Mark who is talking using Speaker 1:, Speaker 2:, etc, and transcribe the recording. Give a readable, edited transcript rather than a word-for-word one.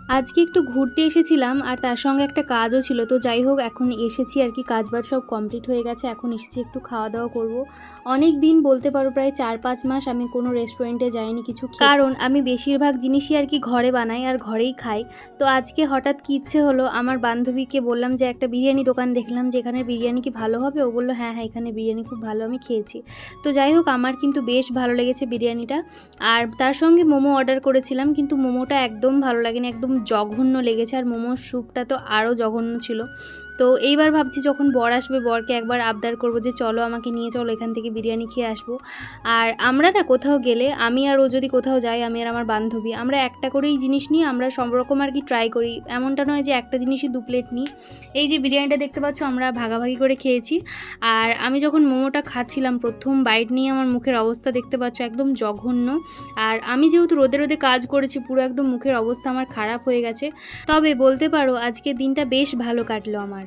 Speaker 1: আজকে একটু ঘুরতে এসেছিলাম আর তার সঙ্গে একটা কাজও ছিল। তো যাই হোক এখন এসেছি আর কি, কাজবাজ সব কমপ্লিট হয়ে গেছে। এখন এসেছি একটু খাওয়া দাওয়া করব। অনেক দিন বলতে পারো প্রায় 4-5 মাস আমি কোনো রেস্টুরেন্টে যাইনি কিছু খেতে। কারণ আমি বেশিরভাগ জিনিসই আর কি ঘরে বানাই আর ঘরেই খাই। তো আজকে হঠাৎ কী ইচ্ছে হলো, আমার বান্ধবীকে বললাম যে একটা বিরিয়ানি দোকান দেখলাম যে এখানের বিরিয়ানি কি ভালো হবে? ও বলল হ্যাঁ, হ্যাঁ এখানে বিরিয়ানি খুব ভালো, আমি খেয়েছি। তো যাই হোক আমার কিন্তু বেশ ভালো লেগেছে বিরিয়ানিটা। আর তার সঙ্গে মোমো অর্ডার করেছিলাম, কিন্তু মোমোটা একদম ভালো লাগেনি, একদম জঘন্য লেগেছে। আর মোমোর স্যুপটা তো আরও জঘন্য ছিল। তো এইবার ভাবছি যখন বর আসবে, বরকে একবার আবদার করবো যে চলো আমাকে নিয়ে চলো, এখান থেকে বিরিয়ানি খেয়ে আসবো। আর আমরা না কোথাও গেলে, আমি আর ও যদি কোথাও যাই, আমি আর আমার বান্ধবী, আমরা একটা করেই জিনিস নিই, আমরা সব রকম আর কি ট্রাই করি। এমনটা নয় যে একটা জিনিসই 2 প্লেট নিই। এই যে বিরিয়ানিটা দেখতে পাচ্ছ আমরা ভাগাভাগি করে খেয়েছি। আর আমি যখন মোমোটা খাচ্ছিলাম, প্রথম বাইট নিয়ে আমার মুখের অবস্থা দেখতে পাচ্ছ একদম জঘন্য। আর আমি যেহেতু রোদে রোদে কাজ করেছি, পুরো একদম মুখের অবস্থা আমার খারাপ হয়ে গেছে। তবে বলতে পারো আজকের দিনটা বেশ ভালো কাটলো আমার।